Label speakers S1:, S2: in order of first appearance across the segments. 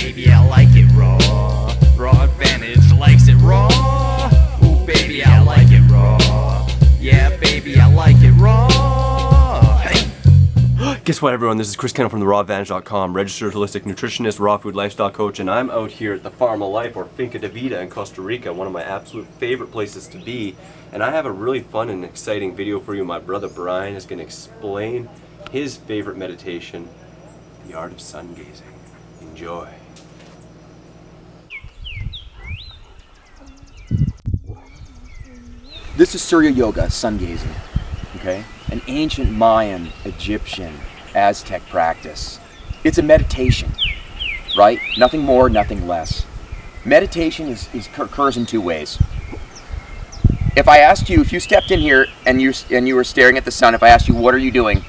S1: baby, I like it raw. Raw advantage likes it raw. Ooh, baby, I like it raw. Yeah, baby, I like it raw. Hey!
S2: Guess what, everyone? This is Chris Kennel from therawAdvantage.com, registered holistic nutritionist, raw food lifestyle coach, and I'm out here at the Farm of Life, or Finca de Vida in Costa Rica, one of my absolute favorite places to be. And I have a really fun and exciting video for you. My brother Brian is going to explain his favorite meditation, the art of sun gazing. Enjoy.
S3: This is Surya Yoga, sun gazing, okay? An ancient Mayan, Egyptian, Aztec practice. It's a meditation, right? Nothing more, nothing less. Meditation occurs in two ways. If I asked you, if you stepped in here and you were staring at the sun, if I asked you, what are you doing?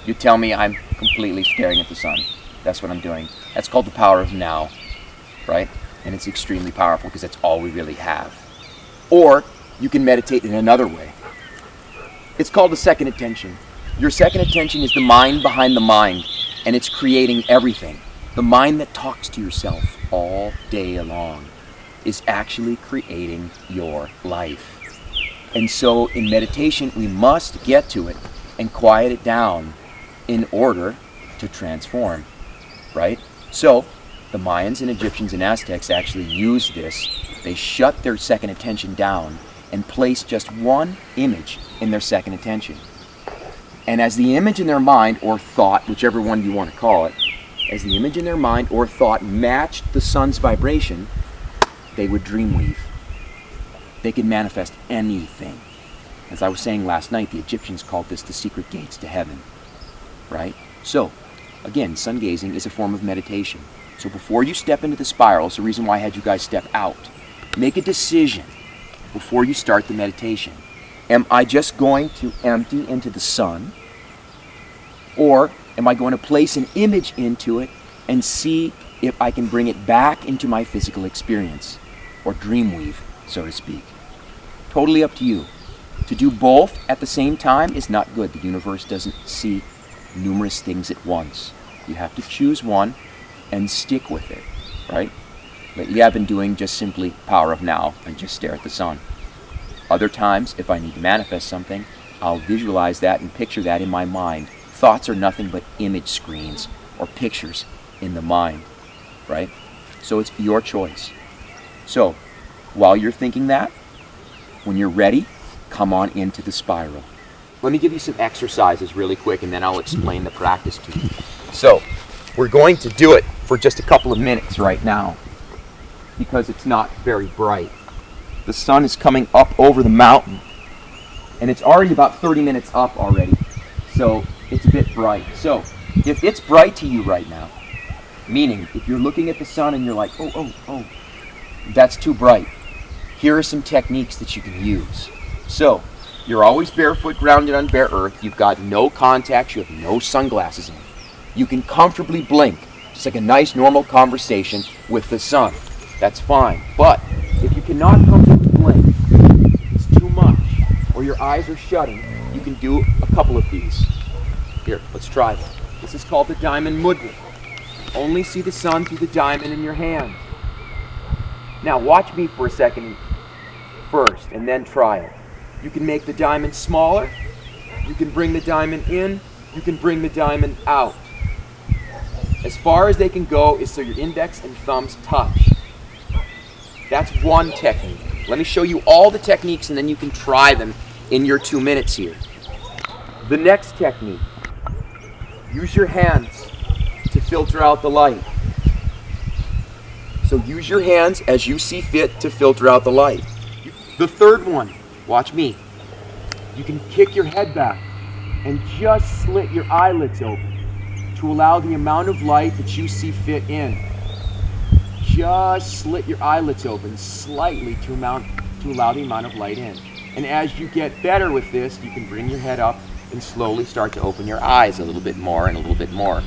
S3: You'd tell me, I'm completely staring at the sun. That's what I'm doing. That's called the power of now, right? And it's extremely powerful because that's all we really have. Or you can meditate in another way. It's called the second attention. Your second attention is the mind behind the mind, and it's creating everything. The mind that talks to yourself all day long is actually creating your life. And so in meditation, we must get to it and quiet it down in order to transform, right? So the Mayans and Egyptians and Aztecs actually used this. They shut their second attention down and place just one image in their second attention. And as the image in their mind or thought, whichever one you want to call it, as the image in their mind or thought matched the sun's vibration, they would dreamweave. They could manifest anything. As I was saying last night, the Egyptians called this the secret gates to heaven, right? So, again, sun gazing is a form of meditation. So before you step into the spiral, it's the reason why I had you guys step out. Make a decision before you start the meditation. Am I just going to empty into the sun? Or am I going to place an image into it and see if I can bring it back into my physical experience? Or dreamweave, so to speak. Totally up to you. To do both at the same time is not good. The universe doesn't see numerous things at once. You have to choose one and stick with it, right? Lately I've been doing just simply power of now and just stare at the sun. Other times, if I need to manifest something, I'll visualize that and picture that in my mind. Thoughts are nothing but image screens or pictures in the mind, right? So it's your choice. So, while you're thinking that, when you're ready, come on into the spiral. Let me give you some exercises really quick and then I'll explain the practice to you. So, we're going to do it for just a couple of minutes right now because it's not very bright. The sun is coming up over the mountain and it's already about 30 minutes up already, so it's a bit bright. So, if it's bright to you right now, meaning if you're looking at the sun and you're like, oh, that's too bright, here are some techniques that you can use. So, you're always barefoot, grounded on bare earth, you've got no contacts, you have no sunglasses in. You can comfortably blink, just like a nice normal conversation with the sun. That's fine. But if you cannot comfortably blink, it's too much, or your eyes are shutting, you can do a couple of these. Here, let's try this. This is called the diamond mudra. Only see the sun through the diamond in your hand. Now watch me for a second first, and then try it. You can make the diamond smaller, you can bring the diamond in, you can bring the diamond out. As far as they can go is so your index and thumbs touch. That's one technique. Let me show you all the techniques and then you can try them in your 2 minutes here. The next technique, use your hands to filter out the light. So use your hands as you see fit to filter out the light. The third one, watch me. You can kick your head back and just slit your eyelids open to allow the amount of light that you see fit in. Just slit your eyelids open slightly to allow the amount of light in. And as you get better with this, you can bring your head up and slowly start to open your eyes a little bit more and a little bit more.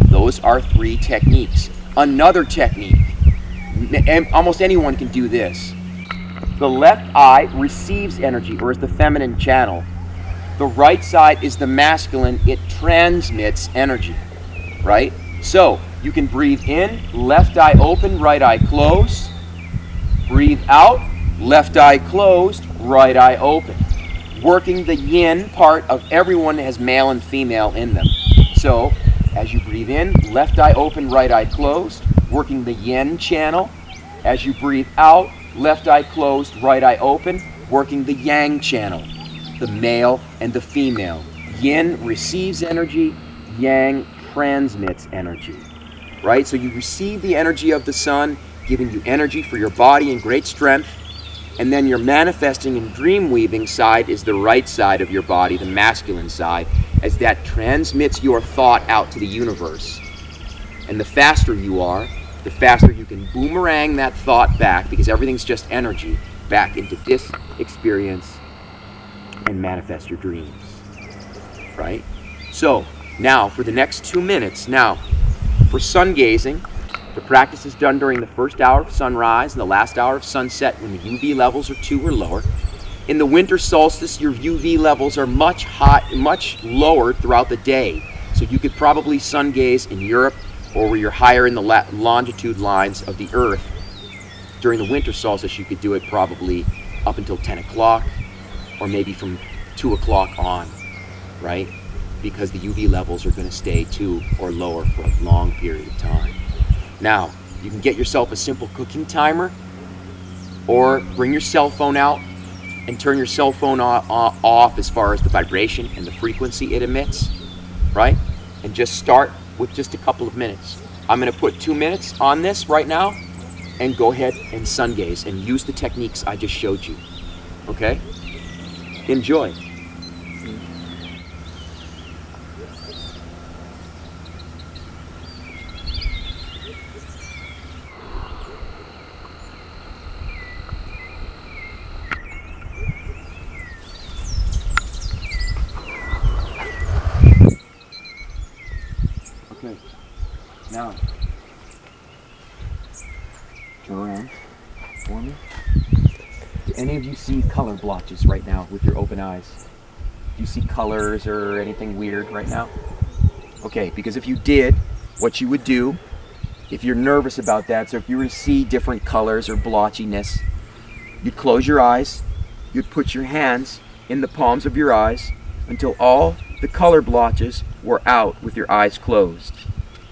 S3: Those are 3 techniques. Another technique, and almost anyone can do this. The left eye receives energy, or is the feminine channel. The right side is the masculine, it transmits energy, right? So, You can breathe in, left eye open, right eye closed. Breathe out, left eye closed, right eye open. Working the yin part of everyone has male and female in them. So, as you breathe in, left eye open, right eye closed, working the yin channel. As you breathe out, left eye closed, right eye open, working the yang channel, the male and the female. Yin receives energy, yang transmits energy, right? So you receive the energy of the sun, giving you energy for your body and great strength, and then your manifesting and dream weaving side is the right side of your body, the masculine side, as that transmits your thought out to the universe. And the faster you are, the faster you can boomerang that thought back, because everything's just energy, back into this experience and manifest your dreams, right? So now for the next 2 minutes, now for sun gazing, the practice is done during the first hour of sunrise and the last hour of sunset when the UV levels are 2 or lower. In the winter solstice, your UV levels are much lower throughout the day. So you could probably sun gaze in Europe or where you're higher in the longitude lines of the Earth. During the winter solstice, you could do it probably up until 10 o'clock or maybe from 2 o'clock on, right? Because the UV levels are going to stay 2 or lower for a long period of time. Now, you can get yourself a simple cooking timer or bring your cell phone out and turn your cell phone off as far as the vibration and the frequency it emits, right? And just start with just a couple of minutes. I'm going to put 2 minutes on this right now and go ahead and sun gaze and use the techniques I just showed you, okay? Enjoy. Okay, now, turn around for me. Do any of you see color blotches right now with your open eyes? Do you see colors or anything weird right now? Okay, because if you did, what you would do, if you're nervous about that, so if you were to see different colors or blotchiness, you'd close your eyes, you'd put your hands in the palms of your eyes until all the color blotches were out with your eyes closed.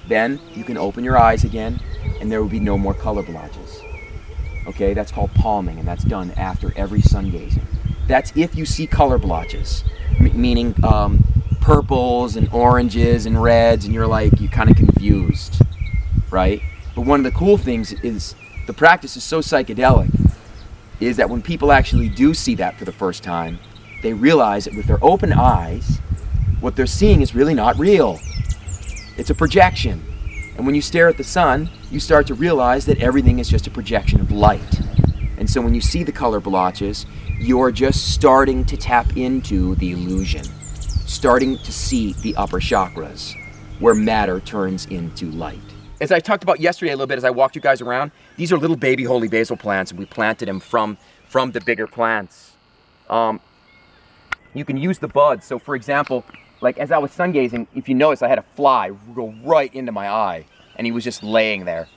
S3: Then you can open your eyes again and there will be no more color blotches. Okay, that's called palming, and that's done after every sun gazing. That's if you see color blotches, meaning purples and oranges and reds, and you're kind of confused, right? But one of the cool things is the practice is so psychedelic, is that when people actually do see that for the first time, they realize that with their open eyes, what they're seeing is really not real. It's a projection. And when you stare at the sun, you start to realize that everything is just a projection of light. And so when you see the color blotches, you're just starting to tap into the illusion, starting to see the upper chakras, where matter turns into light. As I talked about yesterday a little bit, as I walked you guys around, these are little baby holy basil plants, and we planted them from the bigger plants. You can use the buds. So for example, like as I was sun gazing, if you notice, I had a fly go right into my eye, and he was just laying there.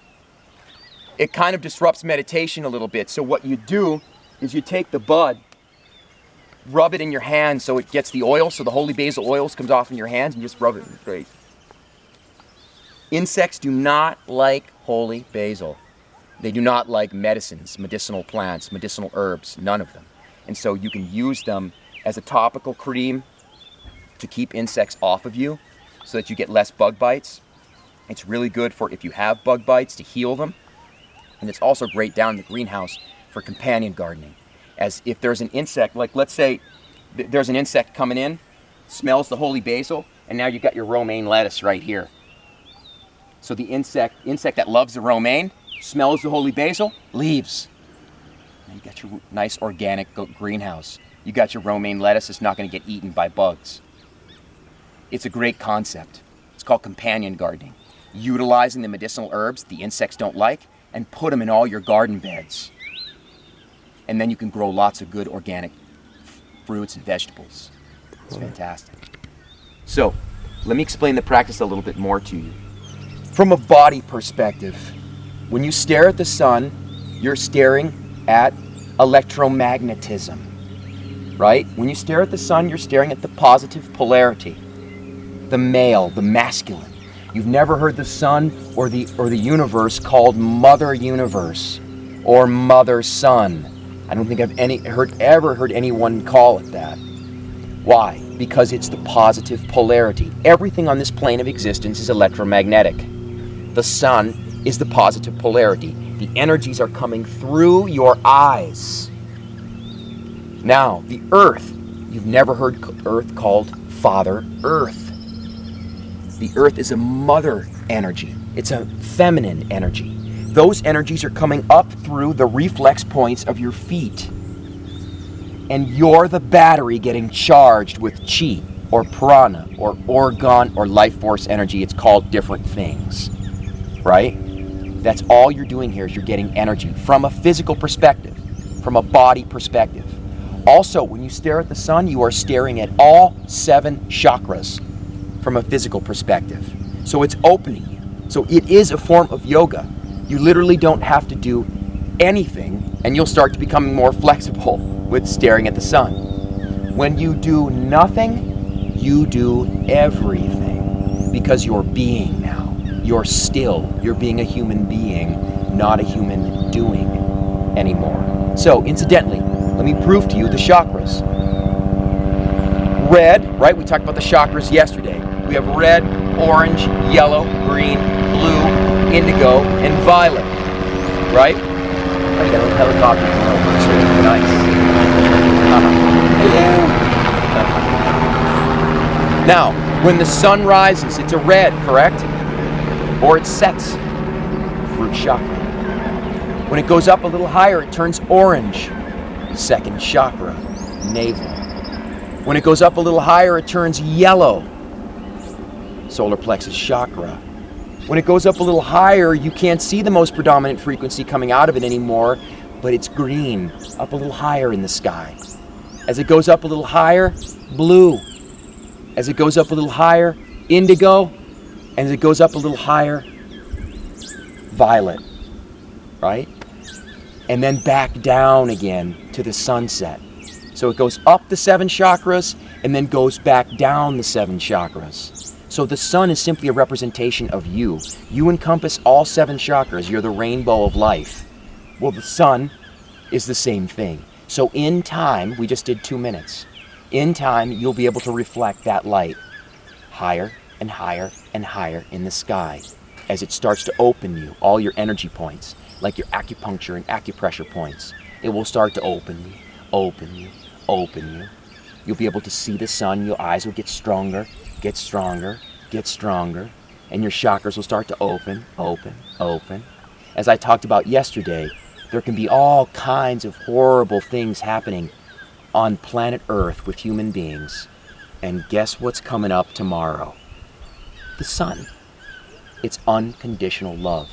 S3: It kind of disrupts meditation a little bit. So what you do is you take the bud, rub it in your hand so it gets the oil, so the holy basil oils comes off in your hands, and you just rub it. Great. Insects do not like holy basil. They do not like medicines, medicinal plants, medicinal herbs, none of them. And so you can use them as a topical cream to keep insects off of you so that you get less bug bites. It's really good for if you have bug bites to heal them. And it's also great down in the greenhouse for companion gardening. As if there's an insect, like let's say there's an insect coming in, smells the holy basil, and now you've got your romaine lettuce right here. So the insect that loves the romaine, smells the holy basil, leaves. Now you got your nice organic greenhouse. You got your romaine lettuce, it's not going to get eaten by bugs. It's a great concept. It's called companion gardening. Utilizing the medicinal herbs the insects don't like and put them in all your garden beds. And then you can grow lots of good organic fruits and vegetables. It's fantastic. So, let me explain the practice a little bit more to you. From a body perspective, when you stare at the sun, you're staring at electromagnetism, right? When you stare at the sun, you're staring at the positive polarity, the male, the masculine. You've never heard the sun or the universe called Mother Universe or Mother Sun. I don't think I've ever heard anyone call it that. Why? Because it's the positive polarity. Everything on this plane of existence is electromagnetic. The sun is the positive polarity. The energies are coming through your eyes. Now, the earth. You've never heard earth called Father Earth. The earth is a mother energy. It's a feminine energy. Those energies are coming up through the reflex points of your feet. And you're the battery getting charged with chi, or prana, or organ, or life force energy. It's called different things, right? That's all you're doing here is you're getting energy from a physical perspective, from a body perspective. Also, when you stare at the sun, you are staring at all 7 chakras from a physical perspective. So it's opening you. So it is a form of yoga. You literally don't have to do anything, and you'll start to become more flexible with staring at the sun. When you do nothing, you do everything, because you're being now. You're still. You're being a human being, not a human doing anymore. So, incidentally, let me prove to you the chakras. Red, right? We talked about the chakras yesterday. We have red, orange, yellow, green, blue, indigo, and violet, right? I got a little helicopter going over. It's really nice. Now, when the sun rises, it's a red, correct? Or it sets, root chakra. When it goes up a little higher, it turns orange, second chakra, navel. When it goes up a little higher, it turns yellow, solar plexus chakra. When it goes up a little higher, you can't see the most predominant frequency coming out of it anymore, but it's green, up a little higher in the sky. As it goes up a little higher, blue. As it goes up a little higher, indigo. And as it goes up a little higher, violet, right? And then back down again to the sunset. So it goes up the 7 chakras and then goes back down the 7 chakras. So the sun is simply a representation of you. You encompass all 7 chakras. You're the rainbow of life. Well, the sun is the same thing. So in time, we just did 2 minutes. In time, you'll be able to reflect that light higher and higher and higher in the sky as it starts to open you, all your energy points, like your acupuncture and acupressure points. It will start to open you, open you, open you. You'll be able to see the sun. Your eyes will get stronger, get stronger, get stronger, and your chakras will start to open, open, open. As I talked about yesterday, there can be all kinds of horrible things happening on planet Earth with human beings. And guess what's coming up tomorrow? The sun. It's unconditional love.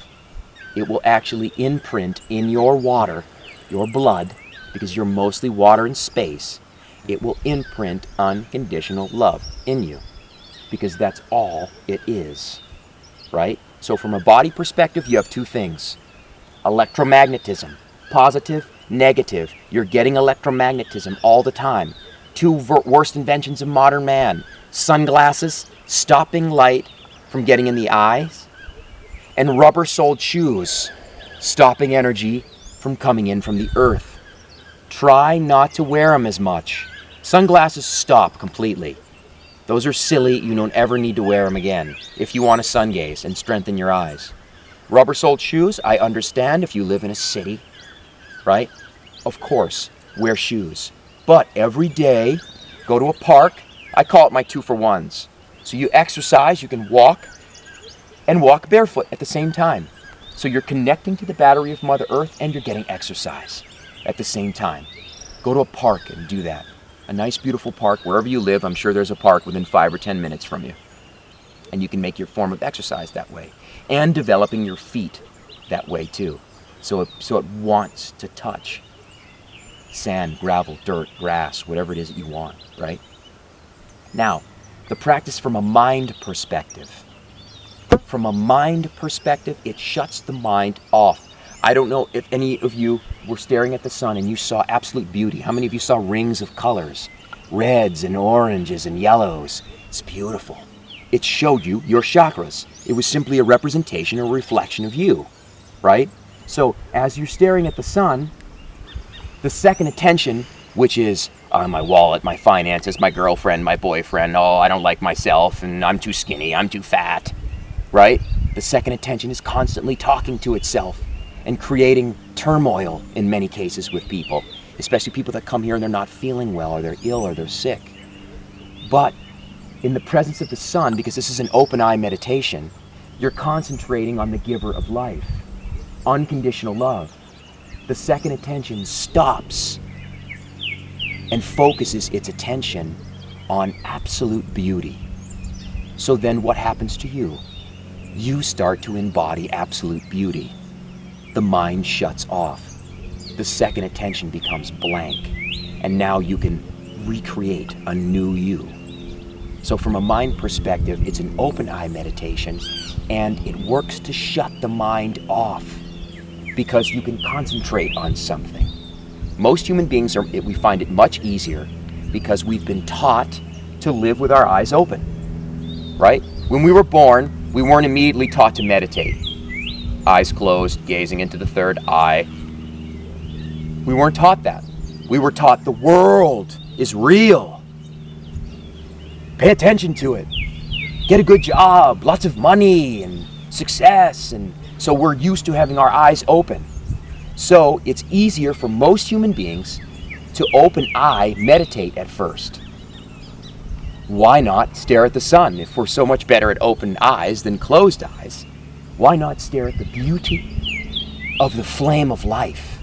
S3: It will actually imprint in your water, your blood, because you're mostly water and space. It will imprint unconditional love in you, because that's all it is, right? So from a body perspective, you have 2 things. Electromagnetism, positive, negative. You're getting electromagnetism all the time. 2 worst inventions of modern man. Sunglasses, stopping light from getting in the eyes, and rubber-soled shoes, stopping energy from coming in from the earth. Try not to wear them as much. Sunglasses stop completely. Those are silly. You don't ever need to wear them again if you want to sun gaze and strengthen your eyes. Rubber-soled shoes, I understand if you live in a city, right? Of course, wear shoes. But every day, go to a park. I call it my 2-for-1s. So you exercise, you can walk, and walk barefoot at the same time. So you're connecting to the battery of Mother Earth and you're getting exercise at the same time. Go to a park and do that. A nice, beautiful park. Wherever you live, I'm sure there's a park within 5 or 10 minutes from you. And you can make your form of exercise that way. And developing your feet that way too. So it wants to touch sand, gravel, dirt, grass, whatever it is that you want, right? Now, the practice from a mind perspective. From a mind perspective, it shuts the mind off. I don't know if any of you were staring at the sun and you saw absolute beauty. How many of you saw rings of colors? Reds and oranges and yellows. It's beautiful. It showed you your chakras. It was simply a representation or reflection of you, right? So as you're staring at the sun, the second attention, which is my wallet, my finances, my girlfriend, my boyfriend, oh, I don't like myself, and I'm too skinny, I'm too fat, right? The second attention is constantly talking to itself and creating turmoil in many cases with people, especially people that come here and they're not feeling well, or they're ill, or they're sick. But in the presence of the sun, because this is an open eye meditation, you're concentrating on the giver of life, unconditional love. The second attention stops and focuses its attention on absolute beauty. So then what happens to you? You start to embody absolute beauty. The mind shuts off. The second attention becomes blank. And now you can recreate a new you. So from a mind perspective, it's an open eye meditation, and it works to shut the mind off because you can concentrate on something. Most human beings, we find it much easier because we've been taught to live with our eyes open, right? When we were born, we weren't immediately taught to meditate. Eyes closed, gazing into the third eye. We weren't taught that. We were taught the world is real. Pay attention to it. Get a good job, lots of money and success. And so we're used to having our eyes open. So it's easier for most human beings to open eye meditate at first. Why not stare at the sun? If we're so much better at open eyes than closed eyes, why not stare at the beauty of the flame of life,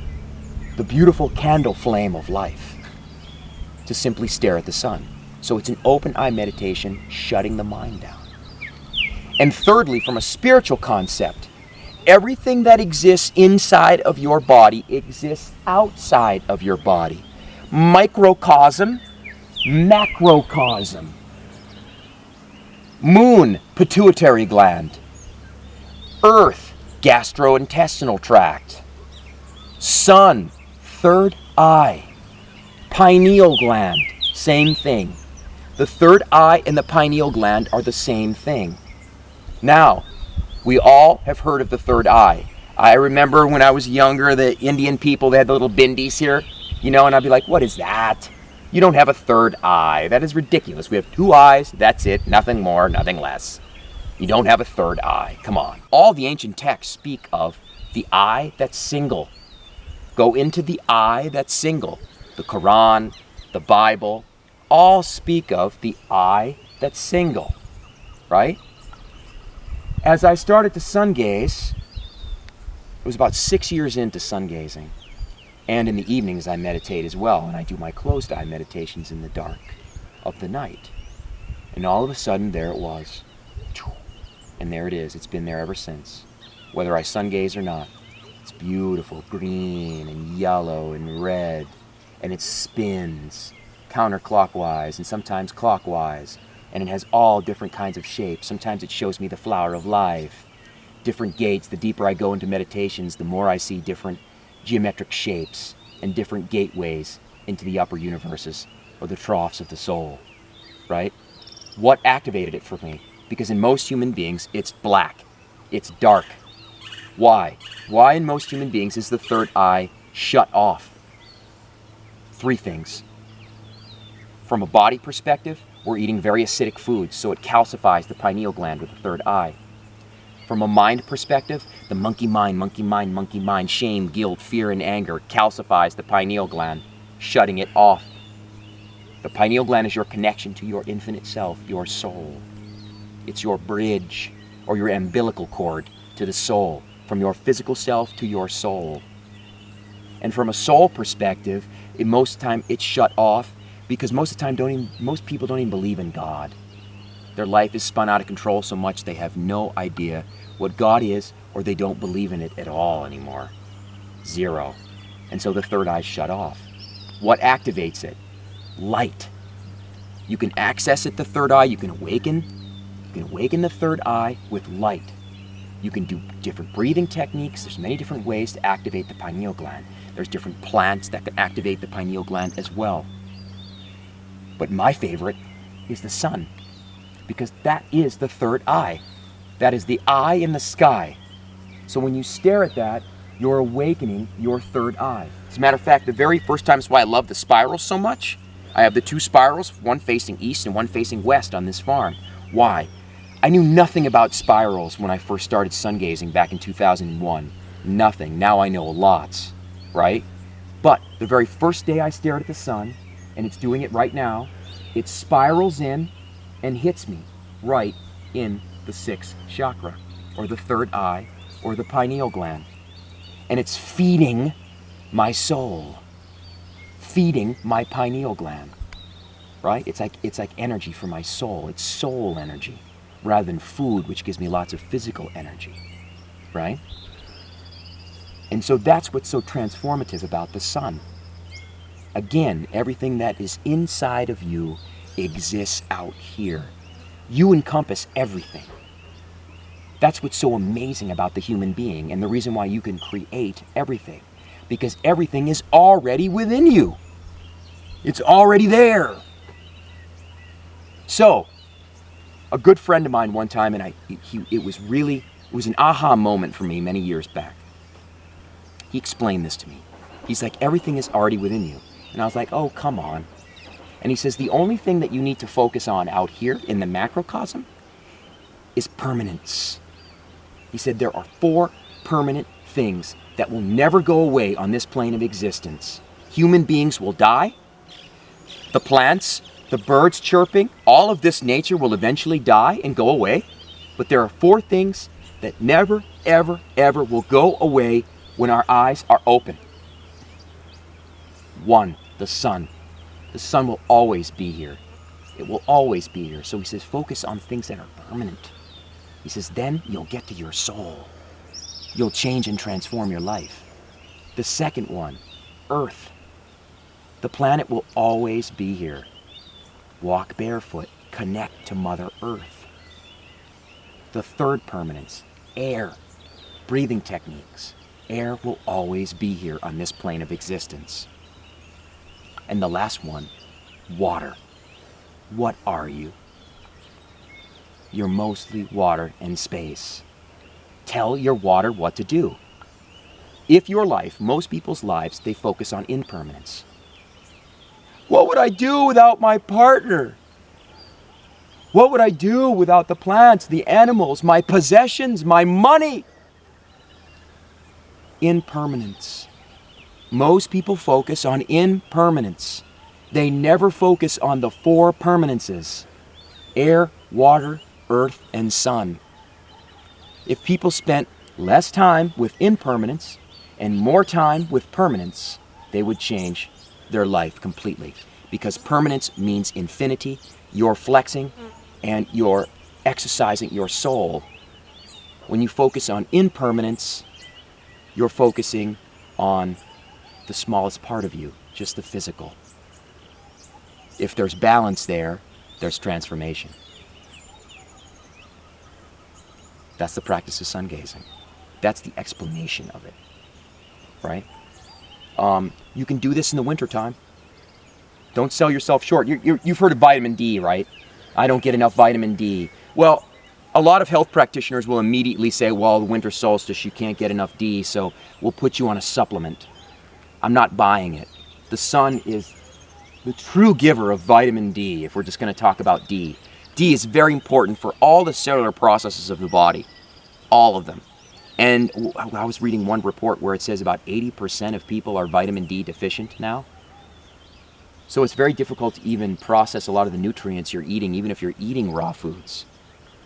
S3: the beautiful candle flame of life, to simply stare at the sun? So it's an open eye meditation, shutting the mind down. And thirdly, from a spiritual concept, everything that exists inside of your body exists outside of your body. Microcosm, macrocosm. Moon, pituitary gland. Earth, gastrointestinal tract. Sun, third eye. Pineal gland, same thing. The third eye and the pineal gland are the same thing. Now, we all have heard of the third eye. I remember when I was younger, the Indian people, they had the little bindis here, and I'd be like, what is that? You don't have a third eye. That is ridiculous. We have two eyes, that's it, nothing more, nothing less. You don't have a third eye, come on. All the ancient texts speak of the eye that's single. Go into the eye that's single. The Quran, the Bible, all speak of the eye that's single, right? As I started to sun gaze, it was about 6 years into sun gazing. And in the evenings I meditate as well, and I do my closed eye meditations in the dark of the night. And all of a sudden, there it was. And there it is. It's been there ever since. Whether I sun gaze or not. It's beautiful, green and yellow and red. And it spins counterclockwise and sometimes clockwise. And it has all different kinds of shapes. Sometimes it shows me the flower of life. Different gates. The deeper I go into meditations, the more I see different geometric shapes and different gateways into the upper universes or the troughs of the soul, right? What activated it for me? Because in most human beings, it's black. It's dark. Why? Why in most human beings is the third eye shut off? 3 things. From a body perspective, we're eating very acidic foods, so it calcifies the pineal gland with the third eye. From a mind perspective, the monkey mind, shame, guilt, fear, and anger calcifies the pineal gland, shutting it off. The pineal gland is your connection to your infinite self, your soul. It's your bridge or your umbilical cord to the soul, from your physical self to your soul. And from a soul perspective, most of the time it's shut off because most of the time most people don't even believe in God. Their life is spun out of control so much they have no idea what God is, or they don't believe in it at all anymore. 0. And so the third eye is shut off. What activates it? Light. You can access it, the third eye, you can awaken You can awaken the third eye with light. You can do different breathing techniques. There's many different ways to activate the pineal gland. There's different plants that can activate the pineal gland as well. But my favorite is the sun, because that is the third eye. That is the eye in the sky. So when you stare at that, you're awakening your third eye. As a matter of fact, the very first time, that's why I love the spirals so much. I have the two spirals, one facing east and one facing west on this farm. Why? I knew nothing about spirals when I first started sun gazing back in 2001. Nothing. Now I know lots, right? But the very first day I stared at the sun, and it's doing it right now, it spirals in and hits me right in the sixth chakra, or the third eye, or the pineal gland. And it's feeding my soul, feeding my pineal gland, right? It's like energy for my soul. It's soul energy rather than food, which gives me lots of physical energy, right? And so that's what's so transformative about the sun. Again, everything that is inside of you exists out here. You encompass everything. That's what's so amazing about the human being, and the reason why you can create everything. Because everything is already within you. It's already there. So, a good friend of mine one time, and it was an aha moment for me many years back. He explained this to me. He's like, everything is already within you. And I was like, oh, come on. And he says, the only thing that you need to focus on out here in the macrocosm is permanence. He said there are 4 permanent things that will never go away on this plane of existence. Human beings will die. The plants, the birds chirping, all of this nature will eventually die and go away. But there are 4 things that never, ever, ever will go away when our eyes are open. 1, the sun. The sun will always be here. It will always be here. So he says, focus on things that are permanent. He says, then you'll get to your soul. You'll change and transform your life. The second one, Earth. The planet will always be here. Walk barefoot. Connect to Mother Earth. The third permanence, air. Breathing techniques. Air will always be here on this plane of existence. And the last one, water. What are you? You're mostly water and space. Tell your water what to do. If your life, most people's lives, they focus on impermanence. What would I do without my partner? What would I do without the plants, the animals, my possessions, my money? Impermanence. Most people focus on impermanence. They never focus on the 4 permanences: air, water, earth, and sun. If people spent less time with impermanence and more time with permanence, they would change their life completely. Because permanence means infinity. You're flexing and you're exercising your soul. When you focus on impermanence, you're focusing on the smallest part of you, just the physical. If there's balance there, there's transformation. That's the practice of sun gazing. That's the explanation of it, right? You can do this in the wintertime. Don't sell yourself short. You've heard of vitamin D, right? I don't get enough vitamin D. Well, a lot of health practitioners will immediately say, well, the winter solstice, you can't get enough D, so we'll put you on a supplement. I'm not buying it. The sun is the true giver of vitamin D, if we're just going to talk about D. D is very important for all the cellular processes of the body, all of them. And I was reading one report where it says about 80% of people are vitamin D deficient now. So it's very difficult to even process a lot of the nutrients you're eating, even if you're eating raw foods.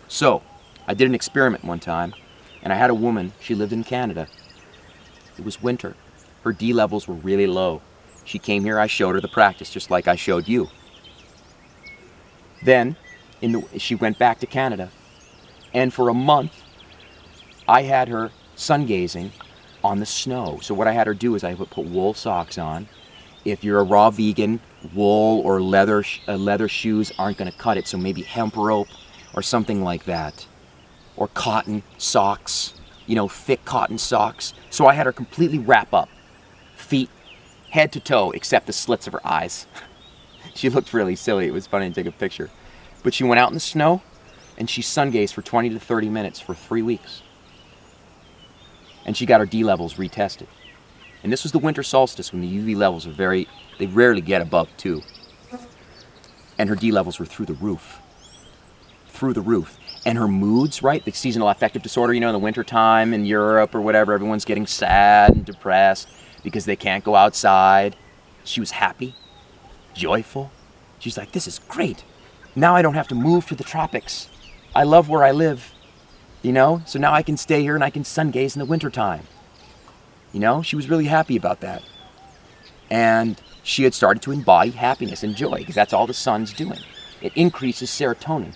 S3: So I did an experiment one time, and I had a woman, she lived in Canada. It was winter. Her D levels were really low. She came here, I showed her the practice, just like I showed you. Then she went back to Canada, and for a month, I had her sun gazing on the snow. So what I had her do is I would put wool socks on. If you're a raw vegan, wool or leather shoes aren't going to cut it, so maybe hemp rope or something like that. Or cotton socks, you know, thick cotton socks. So I had her completely wrap up, feet, head to toe, except the slits of her eyes. She looked really silly. It was funny to take a picture. But she went out in the snow and she sun gazed for 20 to 30 minutes for 3 weeks. And she got her D levels retested. And this was the winter solstice when the UV levels are they rarely get above 2. And her D levels were through the roof. Through the roof. And her moods, right? The seasonal affective disorder, you know, in the wintertime in Europe or whatever, everyone's getting sad and depressed because they can't go outside. She was happy, joyful. She's like, this is great. Now I don't have to move to the tropics. I love where I live, you know? So now I can stay here and I can sun gaze in the wintertime. You know, she was really happy about that. And she had started to embody happiness and joy because that's all the sun's doing. It increases serotonin.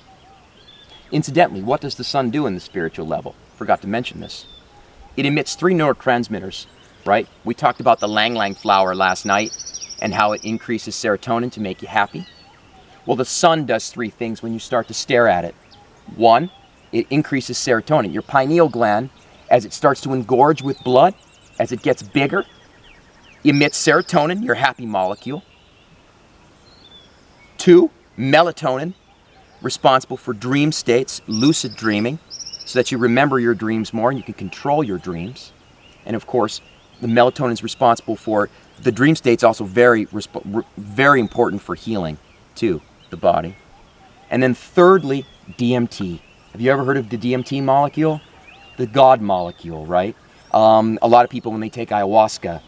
S3: Incidentally, what does the sun do in the spiritual level? Forgot to mention this. It emits 3 neurotransmitters, right? We talked about the lang-lang flower last night and how it increases serotonin to make you happy. Well, the sun does 3 things when you start to stare at it. 1, it increases serotonin. Your pineal gland, as it starts to engorge with blood, as it gets bigger, emits serotonin, your happy molecule. 2, melatonin, responsible for dream states, lucid dreaming, so that you remember your dreams more and you can control your dreams. And of course, the melatonin is responsible for the dream states, also very important for healing too, the body. And then thirdly, DMT. Have you ever heard of the DMT molecule? The God molecule, right? A lot of people, when they take ayahuasca,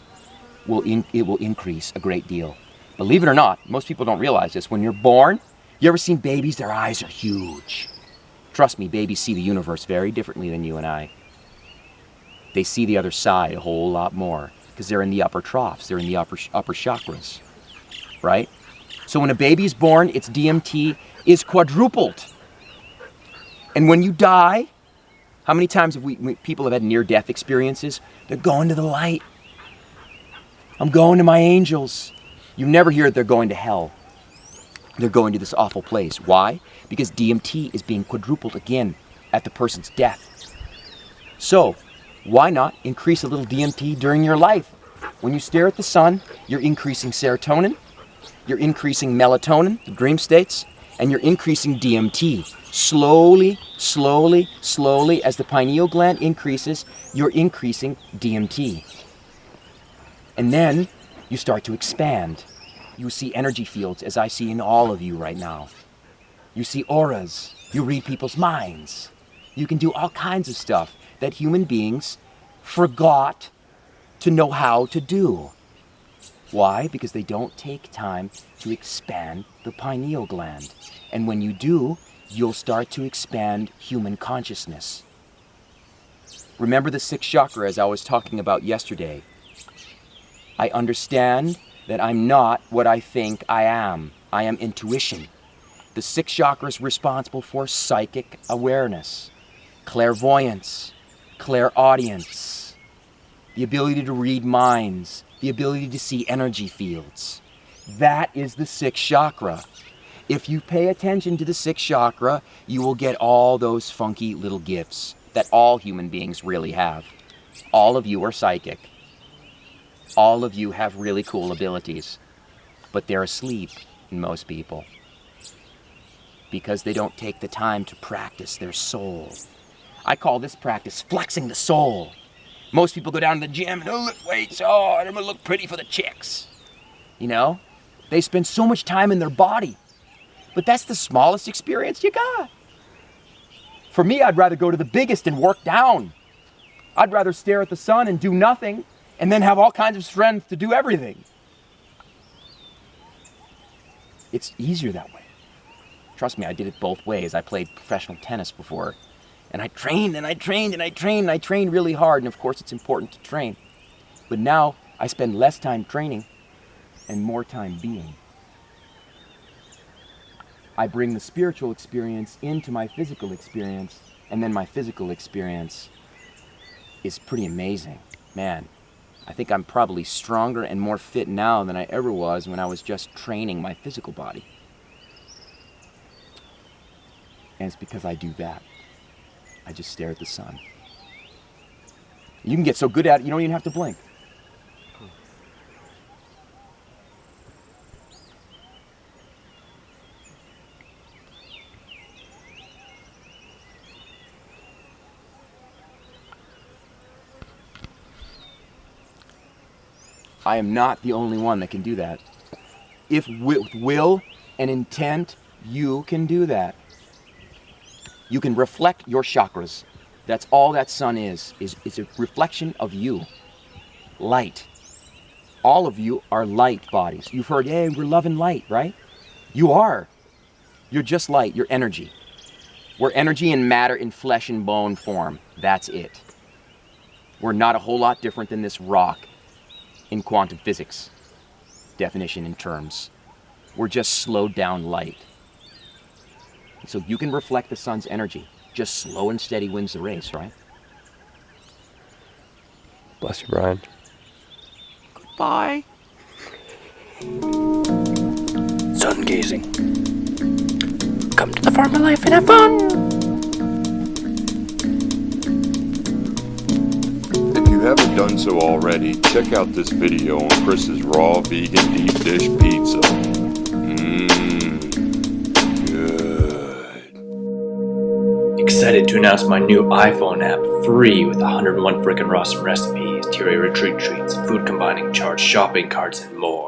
S3: it will increase a great deal. Believe it or not, most people don't realize this. When you're born, you ever seen babies? Their eyes are huge. Trust me, babies see the universe very differently than you and I. They see the other side a whole lot more because they're in the upper troughs. They're in the upper chakras, right? So when a baby is born, its DMT is quadrupled. And when you die, how many times have people have had near-death experiences? They're going to the light. I'm going to my angels. You never hear they're going to hell. They're going to this awful place. Why? Because DMT is being quadrupled again at the person's death. So, why not increase a little DMT during your life? When you stare at the sun, you're increasing serotonin, you're increasing melatonin, the dream states, and you're increasing DMT. Slowly, slowly, slowly, as the pineal gland increases, you're increasing DMT. And then you start to expand. You see energy fields, as I see in all of you right now. You see auras. You read people's minds. You can do all kinds of stuff that human beings forgot to know how to do. Why? Because they don't take time to expand the pineal gland. And when you do, you'll start to expand human consciousness. Remember the 6th chakra, as I was talking about yesterday. I understand that I'm not what I think I am. I am intuition. The 6th chakra is responsible for psychic awareness, clairvoyance, clairaudience, the ability to read minds, the ability to see energy fields. That is the 6th chakra. If you pay attention to the 6th chakra, you will get all those funky little gifts that all human beings really have. All of you are psychic. All of you have really cool abilities, but they're asleep in most people because they don't take the time to practice their soul. I call this practice flexing the soul. Most people go down to the gym and lift weights. Oh, I'm gonna look pretty for the chicks. You know, they spend so much time in their body, but that's the smallest experience you got. For me, I'd rather go to the biggest and work down. I'd rather stare at the sun and do nothing and then have all kinds of strength to do everything. It's easier that way. Trust me, I did it both ways. I played professional tennis before, and I trained and I trained and I trained and I trained really hard, and of course it's important to train. But now I spend less time training and more time being. I bring the spiritual experience into my physical experience, and then my physical experience is pretty amazing. Man, I think I'm probably stronger and more fit now than I ever was when I was just training my physical body. And it's because I do that. I just stare at the sun. You can get so good at it, you don't even have to blink. I am not the only one that can do that. If with will and intent, you can do that. You can reflect your chakras. That's all that sun is a reflection of you. Light. All of you are light bodies. You've heard, hey, we're love and light, right? You are. You're just light, you're energy. We're energy and matter in flesh and bone form. That's it. We're not a whole lot different than this rock in quantum physics definition and terms. We're just slowed down light. So you can reflect the sun's energy. Just slow and steady wins the race, right?
S2: Bless you, Brian.
S3: Goodbye.
S4: Sun gazing. Come to the farm of life and have fun.
S5: If you haven't done so already, check out this video on Chris's raw vegan deep dish pizza. Good.
S4: Excited to announce my new iPhone app, free with 101 frickin' awesome recipes, Terry retreat treats, food combining charts, shopping carts, and more.